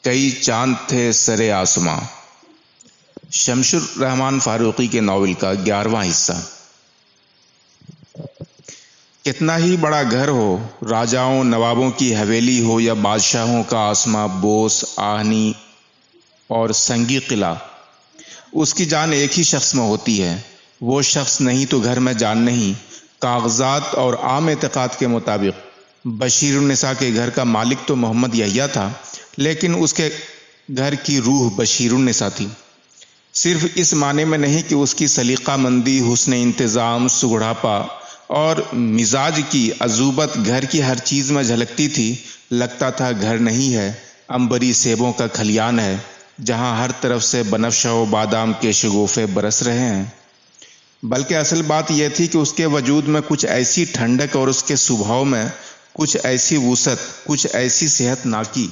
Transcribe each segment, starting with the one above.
کئی چاند تھے سرے آسماں، شمس الرحمن فاروقی کے ناول کا 11واں حصہ۔ کتنا ہی بڑا گھر ہو، راجاؤں نوابوں کی حویلی ہو یا بادشاہوں کا آسماں، بوس، آہنی اور سنگی قلعہ، اس کی جان ایک ہی شخص میں ہوتی ہے۔ وہ شخص نہیں تو گھر میں جان نہیں۔ کاغذات اور عام اعتقاد کے مطابق بشیر النساء کے گھر کا مالک تو محمد یحییٰ تھا، لیکن اس کے گھر کی روح بشیر النساء تھی۔ صرف اس معنی میں نہیں کہ اس کی سلیقہ مندی، حسن انتظام، سگڑاپا اور مزاج کی عذوبت گھر کی ہر چیز میں جھلکتی تھی۔ لگتا تھا گھر نہیں ہے، عنبری سیبوں کا کھلیان ہے، جہاں ہر طرف سے بنفشہ و بادام کے شگوفے برس رہے ہیں۔ بلکہ اصل بات یہ تھی کہ اس کے وجود میں کچھ ایسی ٹھنڈک اور اس کے سبھاؤ میں کچھ ایسی وسعت، کچھ ایسی صحت ناکی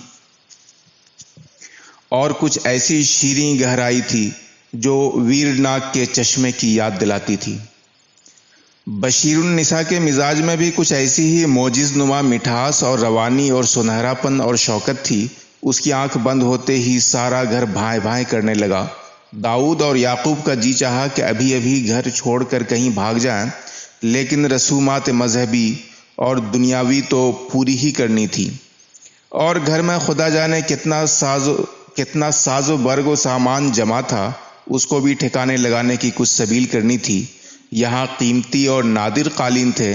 اور کچھ ایسی شیریں گہرائی تھی جو ویرناگ کے چشمے کی یاد دلاتی تھی۔ بشیر النساء کے مزاج میں بھی کچھ ایسی ہی معجز نما مٹھاس اور روانی اور سنہرا پن اور شوکت تھی۔ اس کی آنکھ بند ہوتے ہی سارا گھر بھائیں بھائیں کرنے لگا۔ داؤد اور یعقوب کا جی چاہا کہ ابھی ابھی گھر چھوڑ کر کہیں بھاگ جائیں، لیکن رسومات مذہبی اور دنیاوی تو پوری ہی کرنی تھی، اور گھر میں خدا جانے کتنا ساز و برگ و سامان جمع تھا، اس کو بھی ٹھکانے لگانے کی کچھ سبیل کرنی تھی۔ یہاں قیمتی اور نادر قالین تھے،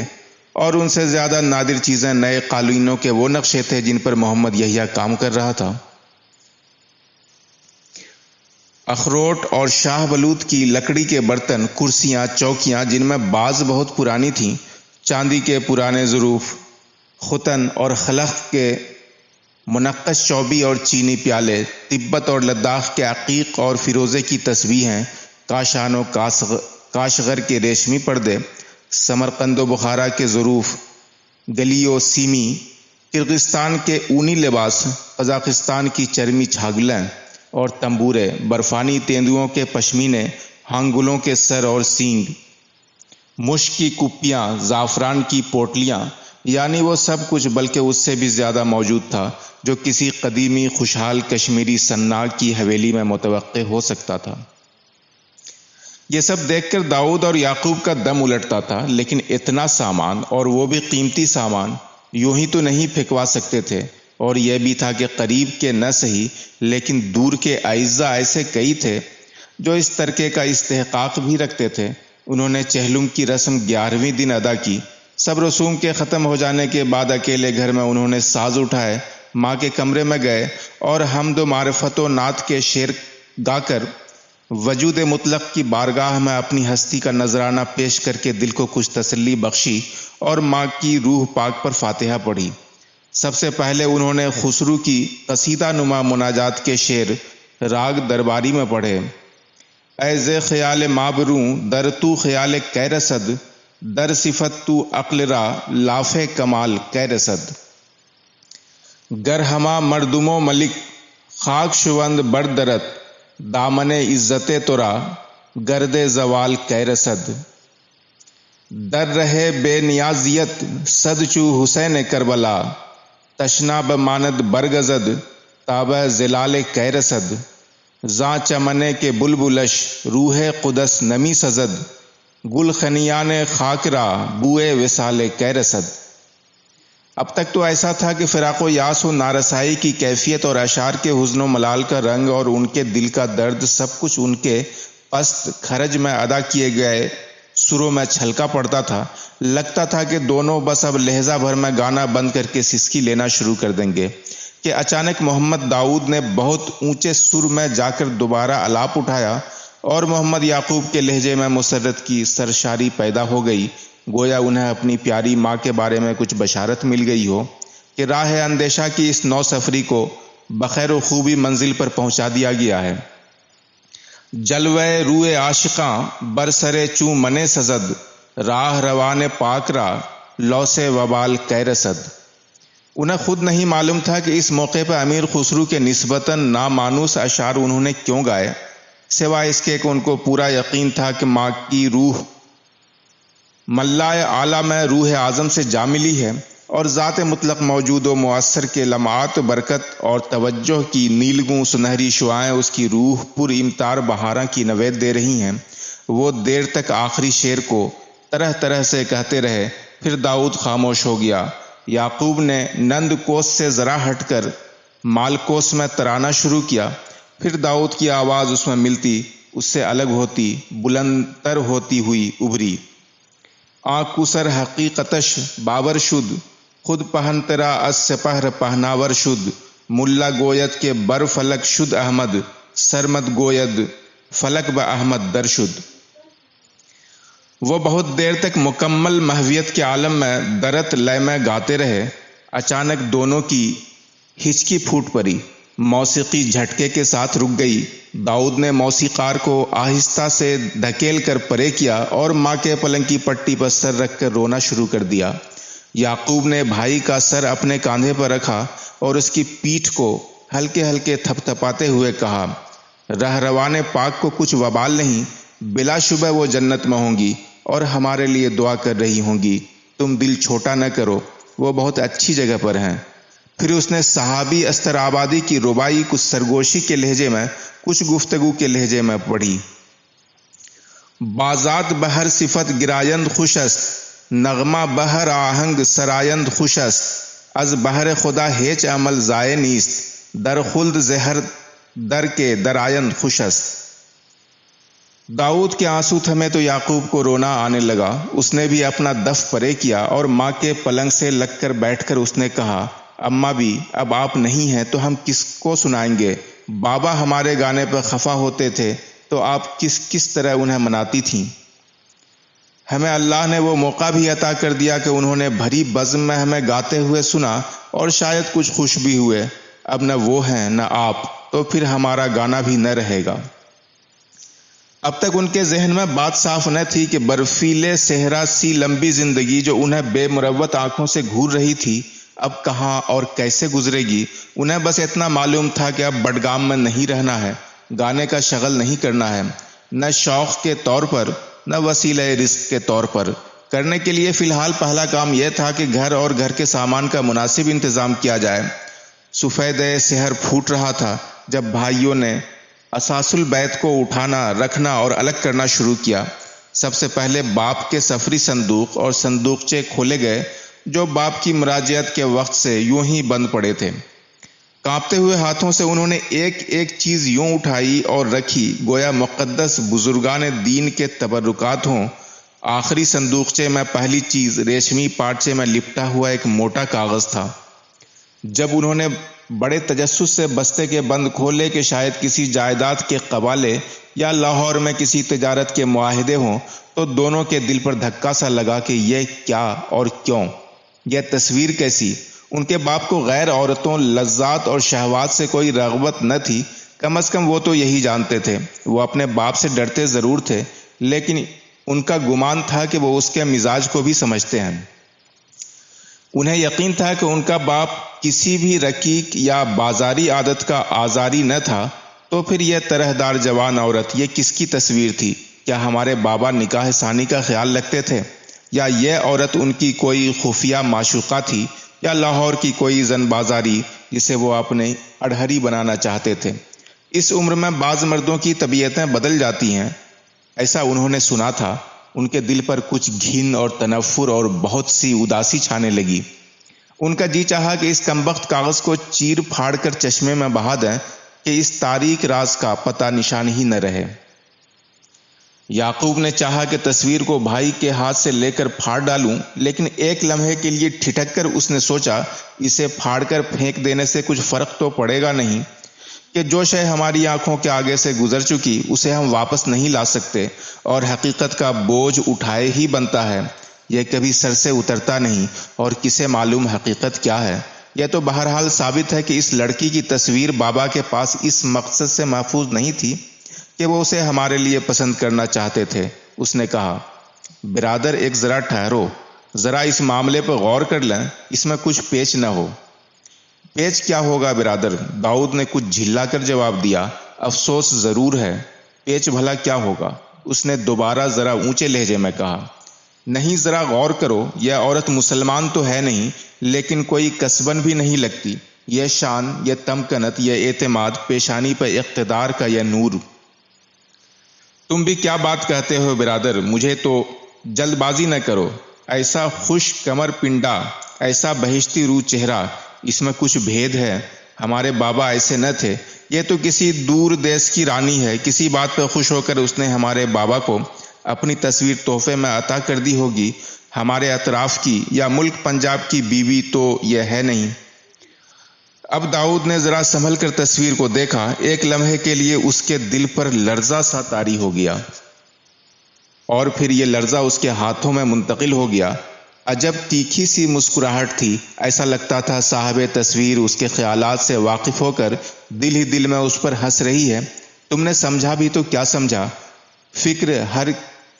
اور ان سے زیادہ نادر چیزیں نئے قالینوں کے وہ نقشے تھے جن پر محمد یحییٰ کام کر رہا تھا۔ اخروٹ اور شاہ بلوط کی لکڑی کے برتن، کرسیاں، چوکیاں جن میں بعض بہت پرانی تھیں، چاندی کے پرانے ظروف، ختن اور خلق کے منقش چوبی اور چینی پیالے، تبت اور لداخ کے عقیق اور فیروزے کی تسبیحیں، کاشان و کاشغر کے ریشمی پردے، سمرقند و بخارا کے ظروف، گلی و سیمی، کرغزستان کے اونی لباس، قزاقستان کی چرمی چھاگلیں اور تنبورے، برفانی تیندوؤں کے پشمینے، ہانگلوں کے سر اور سینگ، مشک کی کپیاں، زعفران کی پوٹلیاں، یعنی وہ سب کچھ، بلکہ اس سے بھی زیادہ موجود تھا جو کسی قدیمی خوشحال کشمیری سناگ کی حویلی میں متوقع ہو سکتا تھا۔ یہ سب دیکھ کر داؤد اور یعقوب کا دم الٹتا تھا، لیکن اتنا سامان، اور وہ بھی قیمتی سامان، یوں ہی تو نہیں پھینکوا سکتے تھے۔ اور یہ بھی تھا کہ قریب کے نہ سہی، لیکن دور کے اعزا ایسے کئی تھے جو اس ترکے کا استحقاق بھی رکھتے تھے۔ انہوں نے چہلم کی رسم 11ویں دن ادا کی۔ سب رسوم کے ختم ہو جانے کے بعد اکیلے گھر میں انہوں نے ساز اٹھائے، ماں کے کمرے میں گئے اور حمد و معرفت و نعت کے شعر گا کر وجود مطلق کی بارگاہ میں اپنی ہستی کا نذرانہ پیش کر کے دل کو کچھ تسلی بخشی اور ماں کی روح پاک پر فاتحہ پڑھی۔ سب سے پہلے انہوں نے خسرو کی قصیدہ نما مناجات کے شعر راگ درباری میں پڑھے۔ اے ز خیال مابروں در تو خیال کی رسد، در صفت تو عقل را لاف کمال کی رسد، گر ہما مردم و ملک خاک شوند بردرت، دامن عزت ترا گرد زوال کی رسد، در رہے بے نیازیت صد چو حسین کربلا، تشنا بماند برگزد تابہ زلال کی رسد، زاں چمنے کے بلبلش روح قدس نمی سزد، گل خنیان خاک را بوئے وصال کی رسد۔ اب تک تو ایسا تھا کہ فراق و یاس و نارسائی کی کیفیت اور اشعار کے حزن و ملال کا رنگ اور ان کے دل کا درد سب کچھ ان کے پست خرج میں ادا کیے گئے سروں میں چھلکا پڑتا تھا۔ لگتا تھا کہ دونوں بس اب لہجہ بھر میں گانا بند کر کے سسکی لینا شروع کر دیں گے کہ اچانک محمد داؤد نے بہت اونچے سر میں جا کر دوبارہ الاپ اٹھایا اور محمد یعقوب کے لہجے میں مسرت کی سرشاری پیدا ہو گئی، گویا انہیں اپنی پیاری ماں کے بارے میں کچھ بشارت مل گئی ہو کہ راہ اندیشہ کی اس نو سفری کو بخیر و خوبی منزل پر پہنچا دیا گیا ہے۔ جلوے روئے عاشقاں برسرے چوں منے سزد، راہ روان پاک را لوسے وبال کی رسد۔ انہیں خود نہیں معلوم تھا کہ اس موقع پہ امیر خسرو کے نسبتاً نامانوس اشعار انہوں نے کیوں گائے، سوائے اس کے کہ ان کو پورا یقین تھا کہ ماں کی روح ملائے اعلیٰ میں روح اعظم سے جا ملی ہے اور ذات مطلق موجود و مؤثر کے لمعات برکت اور توجہ کی نیلگوں سنہری شعائیں اس کی روح پر امطار بہاراں کی نوید دے رہی ہیں۔ وہ دیر تک آخری شعر کو طرح طرح سے کہتے رہے، پھر داؤد خاموش ہو گیا۔ یعقوب نے نند کوس سے ذرا ہٹ کر مال کوس میں ترانا شروع کیا، پھر داؤد کی آواز اس میں ملتی، اس سے الگ ہوتی، بلند تر ہوتی ہوئی ابھری۔ آنکھ کسر حقیقتش باور شد، خود پہن ترا از سپہر پہناور شد، ملا گوید کے بر فلک شد احمد، سرمد گوید فلک با احمد در شد۔ وہ بہت دیر تک مکمل محویت کے عالم میں درت لے میں گاتے رہے۔ اچانک دونوں کی ہچکی پھوٹ پڑی، موسیقی جھٹکے کے ساتھ رک گئی۔ داؤد نے موسیقار کو آہستہ سے دھکیل کر پرے کیا اور ماں کے پلنگ کی پٹی پر سر رکھ کر رونا شروع کر دیا۔ یعقوب نے بھائی کا سر اپنے کاندھے پر رکھا اور اس کی پیٹھ کو ہلکے ہلکے تھپ تھپاتے ہوئے کہا، رہروان پاک کو کچھ وبال نہیں، بلا شبہ وہ جنت میں ہوں گی اور ہمارے لیے دعا کر رہی ہوں گی۔ تم دل چھوٹا نہ کرو، وہ بہت اچھی جگہ پر ہیں۔ پھر اس نے صحابی استر آبادی کی ربائی کچھ سرگوشی کے لہجے میں، کچھ گفتگو کے لہجے میں پڑھی۔ بازات بہر صفت گرایند خوش است، نغمہ بہر آہنگ سرایند خوش است، از بہر خدا ہیچ عمل ضائع نیست، در خلد زہر در کے درآیند خوش است۔ داؤد کے آنسو تھمے تو یعقوب کو رونا آنے لگا۔ اس نے بھی اپنا دف پرے کیا اور ماں کے پلنگ سے لگ کر بیٹھ کر اس نے کہا، اماں بھی اب آپ نہیں ہیں تو ہم کس کو سنائیں گے؟ بابا ہمارے گانے پر خفا ہوتے تھے تو آپ کس طرح انہیں مناتی تھیں؟ ہمیں اللہ نے وہ موقع بھی عطا کر دیا کہ انہوں نے بھری بزم میں ہمیں گاتے ہوئے سنا اور شاید کچھ خوش بھی ہوئے۔ اب نہ وہ ہیں نہ آپ، تو پھر ہمارا گانا بھی نہ رہے گا۔ اب تک ان کے ذہن میں بات صاف نہ تھی کہ برفیلے صحرا سی لمبی زندگی جو انہیں بے مروت آنکھوں سے گھور رہی تھی، اب کہاں اور کیسے گزرے گی۔ انہیں بس اتنا معلوم تھا کہ اب بڈگام میں نہیں رہنا ہے، گانے کا شغل نہیں کرنا ہے، نہ شوق کے طور پر نہ وسیلہ رزق کے طور پر۔ کرنے کے لیے فی الحال پہلا کام یہ تھا کہ گھر اور گھر کے سامان کا مناسب انتظام کیا جائے۔ سفید سحر پھوٹ رہا تھا جب بھائیوں نے اساس البیت کو اٹھانا، رکھنا اور الگ کرنا شروع کیا۔ سب سے پہلے باپ کے سفری صندوق اور صندوقچے کھولے گئے جو باپ کی مراجعت کے وقت سے یوں ہی بند پڑے تھے۔ کانپتے ہوئے ہاتھوں سے انہوں نے ایک ایک چیز یوں اٹھائی اور رکھی گویا مقدس بزرگان دین کے تبرکات ہوں۔ آخری صندوقچے میں پہلی چیز ریشمی پارچے میں لپٹا ہوا ایک موٹا کاغذ تھا۔ جب انہوں نے بڑے تجسس سے بستے کے بند کھولے کہ شاید کسی جائیداد کے قبالے یا لاہور میں کسی تجارت کے معاہدے ہوں، تو دونوں کے دل پر دھکا سا لگا کہ یہ کیا اور کیوں، یہ تصویر کیسی؟ ان کے باپ کو غیر عورتوں، لذات اور شہوات سے کوئی رغبت نہ تھی، کم از کم وہ تو یہی جانتے تھے۔ وہ اپنے باپ سے ڈرتے ضرور تھے، لیکن ان کا گمان تھا کہ وہ اس کے مزاج کو بھی سمجھتے ہیں۔ انہیں یقین تھا کہ ان کا باپ کسی بھی رقیق یا بازاری عادت کا آزاری نہ تھا، تو پھر یہ طرحدار جوان عورت یہ کس کی تصویر تھی؟ کیا ہمارے بابا نکاح ثانی کا خیال رکھتے تھے؟ یا یہ عورت ان کی کوئی خفیہ معشوقہ تھی، یا لاہور کی کوئی زن بازاری جسے وہ اپنے اڑہری بنانا چاہتے تھے؟ اس عمر میں بعض مردوں کی طبیعتیں بدل جاتی ہیں، ایسا انہوں نے سنا تھا۔ ان کے دل پر کچھ گھن اور تنفر اور بہت سی اداسی چھانے لگی۔ ان کا جی چاہا کہ اس کمبخت کاغذ کو چیر پھاڑ کر چشمے میں بہا دیں کہ اس تاریک راز کا پتہ نشان ہی نہ رہے۔ یعقوب نے چاہا کہ تصویر کو بھائی کے ہاتھ سے لے کر پھاڑ ڈالوں، لیکن ایک لمحے کے لیے ٹھٹک کر اس نے سوچا، اسے پھاڑ کر پھینک دینے سے کچھ فرق تو پڑے گا نہیں، کہ جو شے ہماری آنکھوں کے آگے سے گزر چکی اسے ہم واپس نہیں لا سکتے، اور حقیقت کا بوجھ اٹھائے ہی بنتا ہے، یہ کبھی سر سے اترتا نہیں، اور کسے معلوم حقیقت کیا ہے۔ یہ تو بہرحال ثابت ہے کہ اس لڑکی کی تصویر بابا کے پاس اس مقصد سے محفوظ نہیں تھی کہ وہ اسے ہمارے لیے پسند کرنا چاہتے تھے۔ اس نے کہا، برادر ایک ذرا ٹھہرو، ذرا اس معاملے پر غور کر لیں، اس میں کچھ پیچ نہ ہو۔ پیچ کیا ہوگا برادر؟ داؤد نے کچھ جھلا کر جواب دیا، افسوس ضرور ہے، پیچ بھلا کیا ہوگا؟ اس نے دوبارہ ذرا اونچے لہجے میں کہا۔ نہیں ذرا غور کرو، یہ عورت مسلمان تو ہے نہیں، لیکن کوئی کسبن بھی نہیں لگتی۔ یہ شان، یہ تمکنت، یہ اعتماد، پیشانی پہ اقتدار کا یہ نور۔ تم بھی کیا بات کہتے ہو برادر، مجھے تو جلد بازی نہ کرو۔ ایسا خوش کمر پنڈا، ایسا بہشتی روح چہرہ، اس میں کچھ بھید ہے۔ ہمارے بابا ایسے نہ تھے، یہ تو کسی دور دیس کی رانی ہے، کسی بات پہ خوش ہو کر اس نے ہمارے بابا کو اپنی تصویر تحفے میں عطا کر دی ہوگی۔ ہمارے اطراف کی یا ملک پنجاب کی بیوی تو یہ ہے نہیں۔ اب داؤد نے ذرا سنبھل کر تصویر کو دیکھا، ایک لمحے کے لیے اس کے دل پر لرزہ سا طاری ہو گیا، اور پھر یہ لرزہ اس کے ہاتھوں میں منتقل ہو گیا۔ عجب تیکھی سی مسکراہٹ تھی، ایسا لگتا تھا صاحب تصویر اس کے خیالات سے واقف ہو کر دل ہی دل میں اس پر ہنس رہی ہے۔ تم نے سمجھا بھی تو کیا سمجھا؟ فکر ہر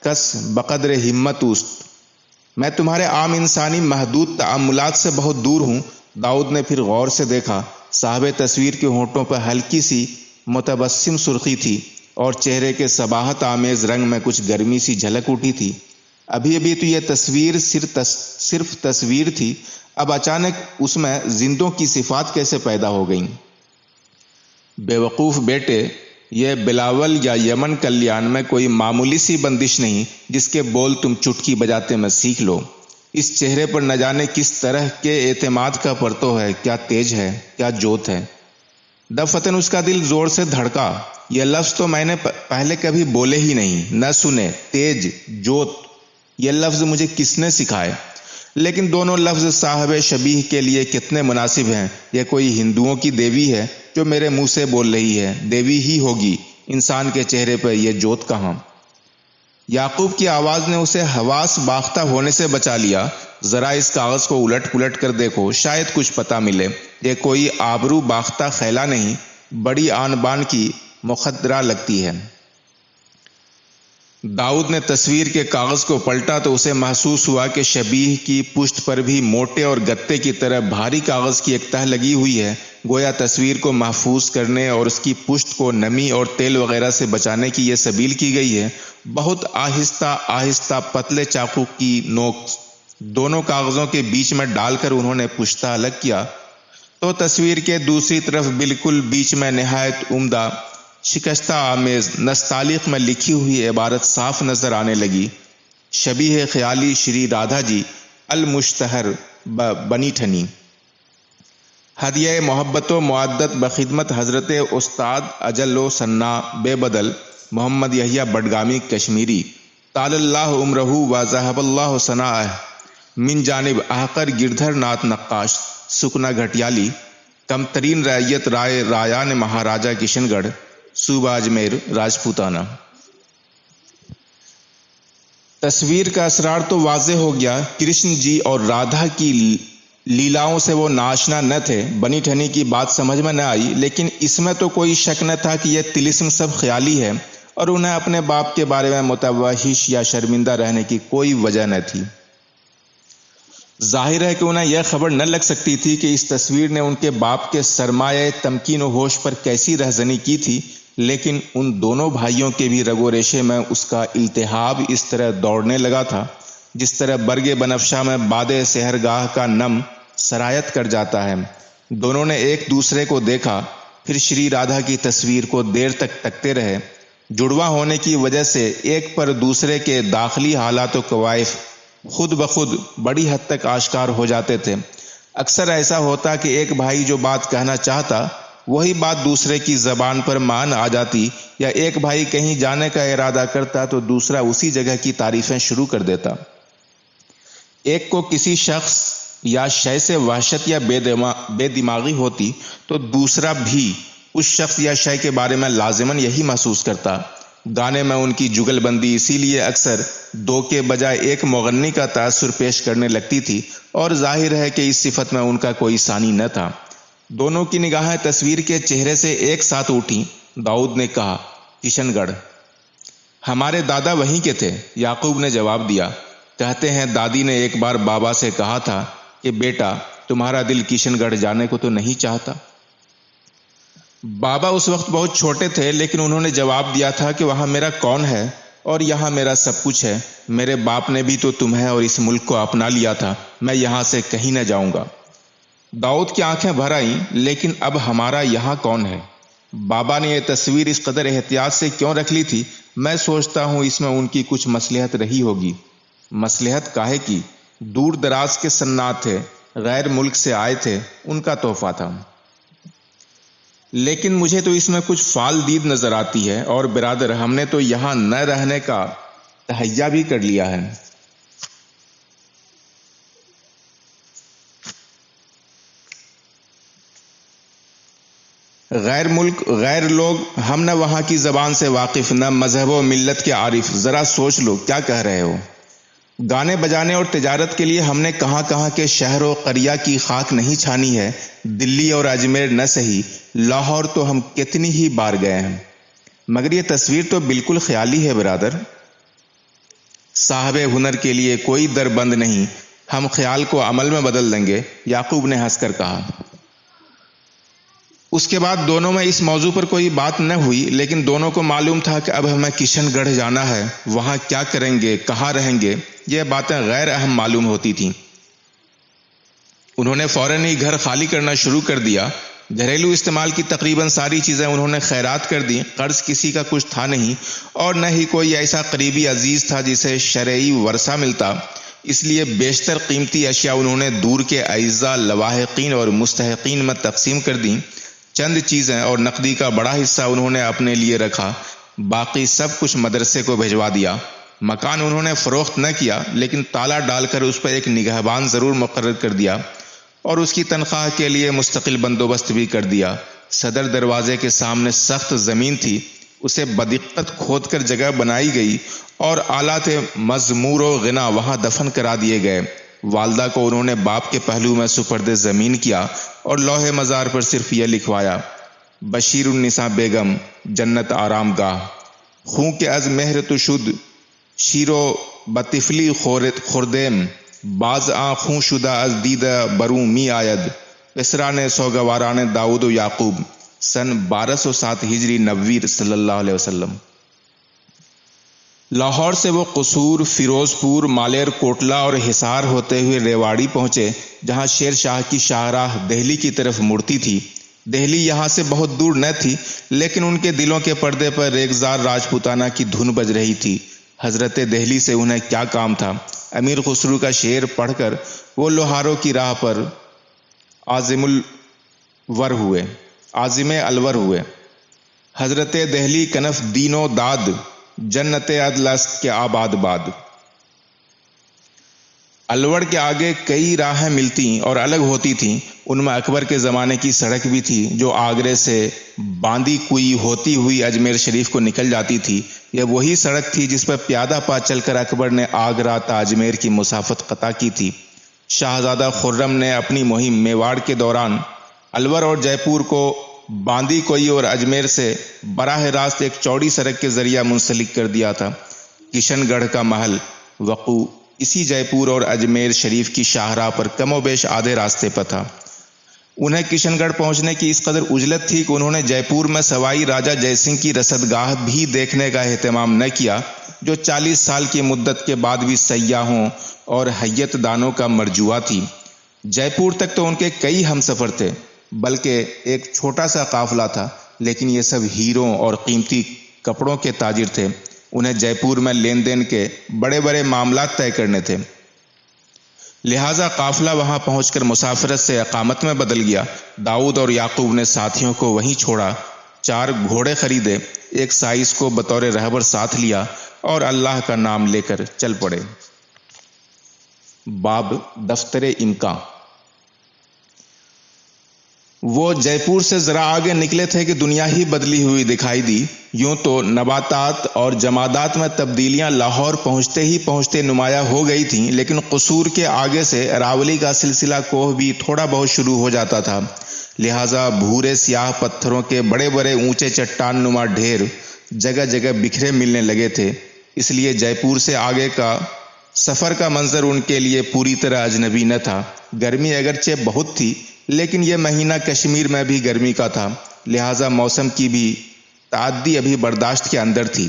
کس بقدر ہمت اوست۔ میں تمہارے عام انسانی محدود تأملات سے بہت دور ہوں۔ داؤد نے پھر غور سے دیکھا، صاحب تصویر کے ہونٹوں پر ہلکی سی متبسم سرخی تھی، اور چہرے کے صباحت آمیز رنگ میں کچھ گرمی سی جھلک اٹھی تھی۔ ابھی ابھی تو یہ تصویر صرف تصویر تھی، اب اچانک اس میں زندوں کی صفات کیسے پیدا ہو گئیں؟ بے وقوف بیٹے، یہ بلاول یا یمن کلیان میں کوئی معمولی سی بندش نہیں جس کے بول تم چٹکی بجاتے میں سیکھ لو۔ اس چہرے پر نہ جانے کس طرح کے اعتماد کا پرتو ہے، کیا تیج ہے، کیا جوت ہے۔ دفتن اس کا دل زور سے دھڑکا۔ یہ لفظ تو میں نے پہلے کبھی بولے ہی نہیں، نہ سنے۔ تیج، جوت، یہ لفظ مجھے کس نے سکھائے؟ لیکن دونوں لفظ صاحب شبیہ کے لیے کتنے مناسب ہیں۔ یہ کوئی ہندوؤں کی دیوی ہے جو میرے منہ سے بول رہی ہے، دیوی ہی ہوگی، انسان کے چہرے پر یہ جوت کہاں؟ یعقوب کی آواز نے اسے حواس باختہ ہونے سے بچا لیا۔ ذرا اس کاغذ کو الٹ پلٹ کر دیکھو، شاید کچھ پتہ ملے۔ یہ کوئی آبرو باختہ خیلہ نہیں، بڑی آن بان کی مخدرہ لگتی ہے۔ داؤد نے تصویر کے کاغذ کو پلٹا تو اسے محسوس ہوا کہ شبیہ کی پشت پر بھی موٹے اور گتے کی طرح بھاری کاغذ کی ایک تہ لگی ہوئی ہے، گویا تصویر کو محفوظ کرنے اور اس کی پشت کو نمی اور تیل وغیرہ سے بچانے کی یہ سبیل کی گئی ہے۔ بہت آہستہ آہستہ پتلے چاقو کی نوک دونوں کاغذوں کے بیچ میں ڈال کر انہوں نے پشتہ الگ کیا تو تصویر کے دوسری طرف بالکل بیچ میں نہایت عمدہ، شکستہ آمیز نستعلیق میں لکھی ہوئی عبارت صاف نظر آنے لگی: شبیہ خیالی شری رادھا جی المشتہر بنی ٹھنی، ہدیہ محبت و معدت بخدمت حضرت استاد اجل و ثنا بے بدل محمد یحییٰ بڈگامی کشمیری طال اللہ عمرہ و ذہب اللہ ثناءہ، من جانب احقر گردھر ناتھ نقاش سکنا گھٹیالی، کم ترین رعیت رائے رایان مہاراجا کشن گڑھ، صوبہ اجمیر، راجپوتانہ۔ تصویر کا اسرار تو واضح ہو گیا۔ کرشن جی اور رادھا کی لیلاؤں سے وہ ناشنا نہ تھے۔ بنی ٹھنی کی بات سمجھ میں نہ آئی، لیکن اس میں تو کوئی شک نہ تھا کہ یہ طلسم سب خیالی ہے، اور انہیں اپنے باپ کے بارے میں متوحش یا شرمندہ رہنے کی کوئی وجہ نہ تھی۔ ظاہر ہے کہ انہیں یہ خبر نہ لگ سکتی تھی کہ اس تصویر نے ان کے باپ کے سرمایہ تمکین و ہوش پر کیسی رہزنی کی تھی، لیکن ان دونوں بھائیوں کے بھی رگ و ریشے میں اس کا التہاب اس طرح دوڑنے لگا تھا جس طرح برگ بنفشہ میں باد سحرگاہ کا نم سرایت کر جاتا ہے۔ دونوں نے ایک دوسرے کو دیکھا، پھر شری رادھا کی تصویر کو دیر تک تکتے رہے۔ جڑواں ہونے کی وجہ سے ایک پر دوسرے کے داخلی حالات و کوائف خود بخود بڑی حد تک آشکار ہو جاتے تھے۔ اکثر ایسا ہوتا کہ ایک بھائی جو بات کہنا چاہتا وہی بات دوسرے کی زبان پر مان آ جاتی، یا ایک بھائی کہیں جانے کا ارادہ کرتا تو دوسرا اسی جگہ کی تعریفیں شروع کر دیتا۔ ایک کو کسی شخص یا شے سے وحشت یا بے دماغی ہوتی تو دوسرا بھی اس شخص یا شے کے بارے میں لازماً یہی محسوس کرتا۔ گانے میں ان کی جگل بندی اسی لیے اکثر دو کے بجائے ایک مغنی کا تاثر پیش کرنے لگتی تھی، اور ظاہر ہے کہ اس صفت میں ان کا کوئی ثانی نہ تھا۔ دونوں کی نگاہیں تصویر کے چہرے سے ایک ساتھ اٹھیں۔ داؤد نے کہا: کشن گڑھ۔ ہمارے دادا وہیں کے تھے، یعقوب نے جواب دیا۔ کہتے ہیں دادی نے ایک بار بابا سے کہا تھا کہ بیٹا تمہارا دل کشن گڑھ جانے کو تو نہیں چاہتا؟ بابا اس وقت بہت چھوٹے تھے، لیکن انہوں نے جواب دیا تھا کہ وہاں میرا کون ہے اور یہاں میرا سب کچھ ہے۔ میرے باپ نے بھی تو تمہیں اور اس ملک کو اپنا لیا تھا، میں یہاں سے کہیں نہ جاؤں گا۔ داؤد کی آنکھیں بھر آئیں، لیکن اب ہمارا یہاں کون ہے؟ بابا نے یہ تصویر اس قدر احتیاط سے کیوں رکھ لی تھی؟ میں سوچتا ہوں اس میں ان کی کچھ مصلحت رہی ہوگی۔ مصلحت کاہے کی؟ دور دراز کے سنات تھے، غیر ملک سے آئے تھے، ان کا تحفہ تھا۔ لیکن مجھے تو اس میں کچھ فال دید نظر آتی ہے، اور برادر ہم نے تو یہاں نہ رہنے کا تہیہ بھی کر لیا ہے۔ غیر ملک، غیر لوگ، ہم نہ وہاں کی زبان سے واقف، نہ مذہب و ملت کے عارف۔ ذرا سوچ لو کیا کہہ رہے ہو۔ گانے بجانے اور تجارت کے لیے ہم نے کہاں کہاں کے شہر و قریہ کی خاک نہیں چھانی ہے، دلی اور اجمیر نہ سہی، لاہور تو ہم کتنی ہی بار گئے ہیں۔ مگر یہ تصویر تو بالکل خیالی ہے برادر۔ صاحب ہنر کے لیے کوئی در بند نہیں، ہم خیال کو عمل میں بدل دیں گے، یعقوب نے ہنس کر کہا۔ اس کے بعد دونوں میں اس موضوع پر کوئی بات نہ ہوئی، لیکن دونوں کو معلوم تھا کہ اب ہمیں کشن گڑھ جانا ہے، وہاں کیا کریں گے، کہاں رہیں گے، یہ باتیں غیر اہم معلوم ہوتی تھیں۔ انہوں نے فوراً ہی گھر خالی کرنا شروع کر دیا۔ گھریلو استعمال کی تقریباً ساری چیزیں انہوں نے خیرات کر دیں۔ قرض کسی کا کچھ تھا نہیں، اور نہ ہی کوئی ایسا قریبی عزیز تھا جسے شرعی ورثہ ملتا، اس لیے بیشتر قیمتی اشیاء انہوں نے دور کے اعزاء، لواحقین اور مستحقین میں تقسیم کر دیں۔ چند چیزیں اور نقدی کا بڑا حصہ انہوں نے اپنے لیے رکھا، باقی سب کچھ مدرسے کو بھجوا دیا۔ مکان انہوں نے فروخت نہ کیا، لیکن تالا ڈال کر اس پر ایک نگہبان ضرور مقرر کر دیا، اور اس کی تنخواہ کے لیے مستقل بندوبست بھی کر دیا۔ صدر دروازے کے سامنے سخت زمین تھی، اسے بدقت کھود کر جگہ بنائی گئی، اور آلات مزمور و غنا وہاں دفن کرا دیے گئے۔ والدہ کو انہوں نے باپ کے پہلو میں سپرد زمین کیا، اور لوح مزار پر صرف یہ لکھوایا: بشیر النساء بیگم، جنت آرام گاہ، خوں کے از مہر تو شد، شیرو بطفلی خوردیم، باز آں خوں شدہ از دیدہ بروں می آید، پسرانے سوگواران داؤد و یعقوب، سن 1207 ہجری نویر صلی اللہ علیہ وسلم۔ لاہور سے وہ قصور، فیروز پور، مالیر کوٹلہ اور حصار ہوتے ہوئے ریواڑی پہنچے، جہاں شیر شاہ کی شاہراہ دہلی کی طرف مڑتی تھی۔ دہلی یہاں سے بہت دور نہ تھی، لیکن ان کے دلوں کے پردے پر ریگزار راجپوتانہ کی دھن بج رہی تھی۔ حضرت دہلی سے انہیں کیا کام تھا؟ امیر خسرو کا شعر پڑھ کر وہ لوہاروں کی راہ پر عازم الور ہوئے۔ حضرت دہلی کنف دین و داد، جنت عدل است کے آباد باد۔ الوڑ کے آگے کئی راہیں ملتی اور الگ ہوتی تھیں، ان میں اکبر کے زمانے کی سڑک بھی تھی، جو آگرے سے باندی کوئی ہوتی ہوئی اجمیر شریف کو نکل جاتی تھی۔ یہ وہی سڑک تھی جس پر پیادہ پا چل کر اکبر نے آگرہ تا اجمیر کی مسافت قطع کی تھی۔ شاہزادہ خرم نے اپنی مہم میواڑ کے دوران الور اور جے پور کو باندی کوئی اور اجمیر سے براہ راست ایک چوڑی سڑک کے ذریعہ منسلک کر دیا تھا۔ کشن گڑھ کا محل وقوع اسی جے پور اور اجمیر شریف کی شاہراہ پر کم و بیش آدھے راستے پر تھا۔ انہیں کشن گڑھ پہنچنے کی اس قدر عجلت تھی کہ انہوں نے جے پور میں سوائی راجہ جے سنگھ کی رصدگاہ بھی دیکھنے کا اہتمام نہ کیا، جو 40 سال کی مدت کے بعد بھی سیاحوں اور حیت دانوں کا مرجوا تھی۔ جے پور تک تو ان کے کئی ہم سفر تھے، بلکہ ایک چھوٹا سا قافلہ تھا، لیکن یہ سب ہیروں اور قیمتی کپڑوں کے تاجر تھے۔ انہیں جے پور میں لین دین کے بڑے بڑے معاملات طے کرنے تھے، لہٰذا قافلہ وہاں پہنچ کر مسافرت سے اقامت میں بدل گیا۔ داؤد اور یعقوب نے ساتھیوں کو وہیں چھوڑا، 4 گھوڑے خریدے، ایک سائس کو بطور رہبر ساتھ لیا، اور اللہ کا نام لے کر چل پڑے۔ باب دفتر امکا۔ وہ جے پور سے ذرا آگے نکلے تھے کہ دنیا ہی بدلی ہوئی دکھائی دی۔ یوں تو نباتات اور جمادات میں تبدیلیاں لاہور پہنچتے ہی پہنچتے نمایاں ہو گئی تھیں، لیکن قصور کے آگے سے اراولی کا سلسلہ کوہ بھی تھوڑا بہت شروع ہو جاتا تھا، لہٰذا بھورے سیاہ پتھروں کے بڑے بڑے اونچے چٹان نما ڈھیر جگہ جگہ بکھرے ملنے لگے تھے۔ اس لیے جے پور سے آگے کا سفر کا منظر ان کے لیے پوری طرح اجنبی نہ تھا۔ گرمی اگرچہ بہت تھی، لیکن یہ مہینہ کشمیر میں بھی گرمی کا تھا، لہٰذا موسم کی بھی تعدی ابھی برداشت کے اندر تھی۔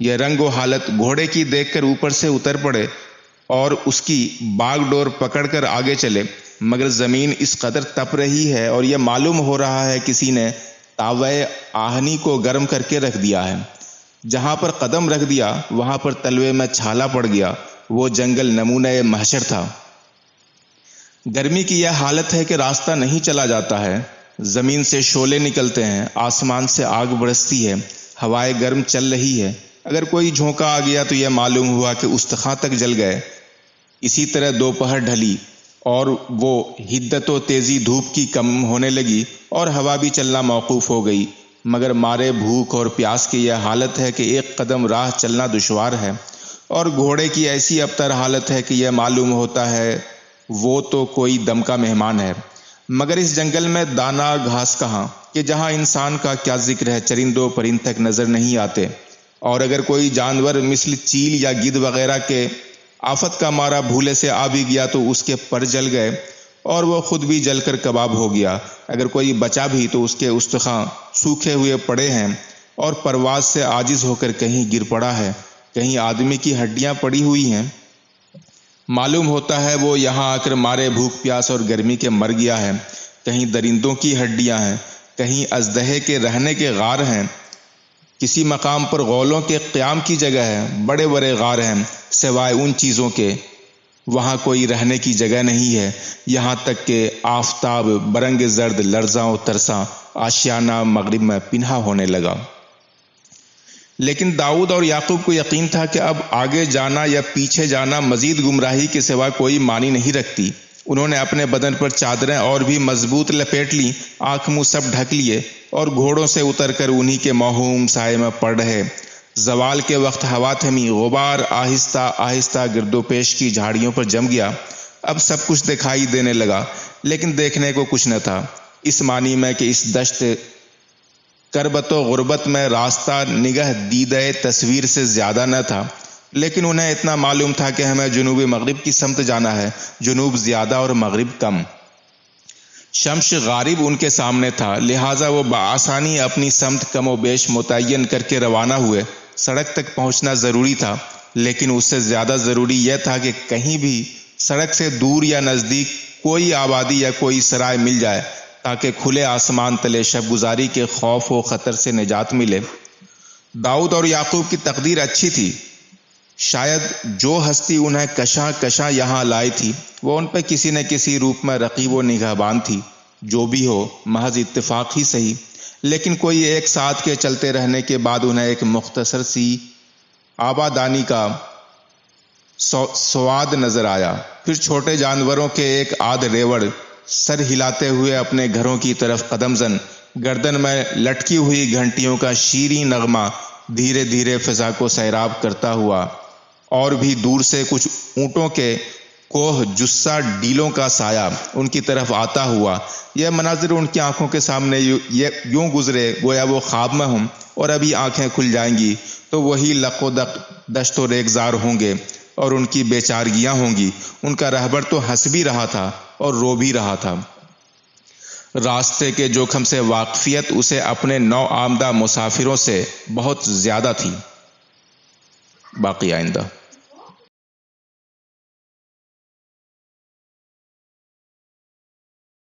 یہ رنگ و حالت گھوڑے کی دیکھ کر اوپر سے اتر پڑے اور اس کی باغ ڈور پکڑ کر آگے چلے، مگر زمین اس قدر تپ رہی ہے اور یہ معلوم ہو رہا ہے کسی نے تاوے آہنی کو گرم کر کے رکھ دیا ہے۔ جہاں پر قدم رکھ دیا وہاں پر تلوے میں چھالا پڑ گیا۔ وہ جنگل نمونہ محشر تھا۔ گرمی کی یہ حالت ہے کہ راستہ نہیں چلا جاتا ہے، زمین سے شعلے نکلتے ہیں، آسمان سے آگ برستی ہے، ہوائیں گرم چل رہی ہے۔ اگر کوئی جھونکا آ گیا تو یہ معلوم ہوا کہ استخوان تک جل گئے۔ اسی طرح دوپہر ڈھلی اور وہ حدت و تیزی دھوپ کی کم ہونے لگی اور ہوا بھی چلنا موقوف ہو گئی، مگر مارے بھوک اور پیاس کی یہ حالت ہے کہ ایک قدم راہ چلنا دشوار ہے، اور گھوڑے کی ایسی ابتر حالت ہے کہ یہ معلوم ہوتا ہے وہ تو کوئی دم کا مہمان ہے۔ مگر اس جنگل میں دانا گھاس کہاں کہ جہاں انسان کا کیا ذکر ہے، چرند و پرند تک نظر نہیں آتے، اور اگر کوئی جانور مثل چیل یا گدھ وغیرہ کے آفت کا مارا بھولے سے آ بھی گیا تو اس کے پر جل گئے اور وہ خود بھی جل کر کباب ہو گیا۔ اگر کوئی بچا بھی تو اس کے استخوان سوکھے ہوئے پڑے ہیں اور پرواز سے عاجز ہو کر کہیں گر پڑا ہے، کہیں آدمی کی ہڈیاں پڑی ہوئی ہیں۔ معلوم ہوتا ہے وہ یہاں آ کر مارے بھوک پیاس اور گرمی کے مر گیا ہے۔ کہیں درندوں کی ہڈیاں ہیں، کہیں اژدہے کے رہنے کے غار ہیں، کسی مقام پر غولوں کے قیام کی جگہ ہے، بڑے بڑے غار ہیں، سوائے ان چیزوں کے وہاں کوئی رہنے کی جگہ نہیں ہے، یہاں تک کہ آفتاب برنگ زرد لرزاں و ترساں آشیانہ مغرب میں پنہا ہونے لگا۔ لیکن داؤد اور یعقوب کو یقین تھا کہ اب آگے جانا یا پیچھے جانا مزید گمراہی کے سوا کوئی معنی نہیں رکھتی۔ انہوں نے اپنے بدن پر چادریں اور بھی مضبوط لپیٹ لیں، آنکھ منہ سب ڈھک لیے اور گھوڑوں سے اتر کر انہی کے موہوم سائے میں پڑ رہے۔ زوال کے وقت ہوا تھمی، غبار آہستہ آہستہ گرد و پیش کی جھاڑیوں پر جم گیا۔ اب سب کچھ دکھائی دینے لگا، لیکن دیکھنے کو کچھ نہ تھا، اس معنی میں کہ اس دشت کربت و غربت میں راستہ نگہ دیدہ تصویر سے زیادہ نہ تھا، لیکن انہیں اتنا معلوم تھا کہ ہمیں جنوب مغرب کی سمت جانا ہے، جنوب زیادہ اور مغرب کم۔ شمس غارب ان کے سامنے تھا، لہٰذا وہ بآسانی اپنی سمت کم و بیش متعین کر کے روانہ ہوئے۔ سڑک تک پہنچنا ضروری تھا، لیکن اس سے زیادہ ضروری یہ تھا کہ کہیں بھی سڑک سے دور یا نزدیک کوئی آبادی یا کوئی سرائے مل جائے تاکہ کھلے آسمان تلے شب گزاری کے خوف و خطر سے نجات ملے۔ داؤد اور یعقوب کی تقدیر اچھی تھی، شاید جو ہستی انہیں کشاں کشاں یہاں لائی تھی وہ ان پہ کسی نہ کسی روپ میں رقیب و نگہبان تھی۔ جو بھی ہو، محض اتفاق ہی صحیح، لیکن کوئی ایک ساتھ کے چلتے رہنے کے بعد انہیں ایک مختصر سی آبادانی کا سواد نظر آیا۔ پھر چھوٹے جانوروں کے ایک آدھ ریوڑ سر ہلاتے ہوئے اپنے گھروں کی طرف قدم زن، گردن میں لٹکی ہوئی گھنٹیوں کا شیریں نغمہ دھیرے دھیرے فضا کو سیراب کرتا ہوا، اور بھی دور سے کچھ اونٹوں کے کوہ جسہ ڈیلوں کا سایہ ان کی طرف آتا ہوا۔ یہ مناظر ان کی آنکھوں کے سامنے یوں گزرے گویا وہ خواب میں ہوں، اور ابھی آنکھیں کھل جائیں گی تو وہی لق و دشت و ریگزار ہوں گے اور ان کی بیچارگیاں ہوں گی۔ ان کا رہبر تو ہنس بھی رہا تھا اور رو بھی رہا تھا۔ راستے کے جوخم سے واقفیت اسے اپنے نو آمدہ مسافروں سے بہت زیادہ تھی۔ باقی آئندہ۔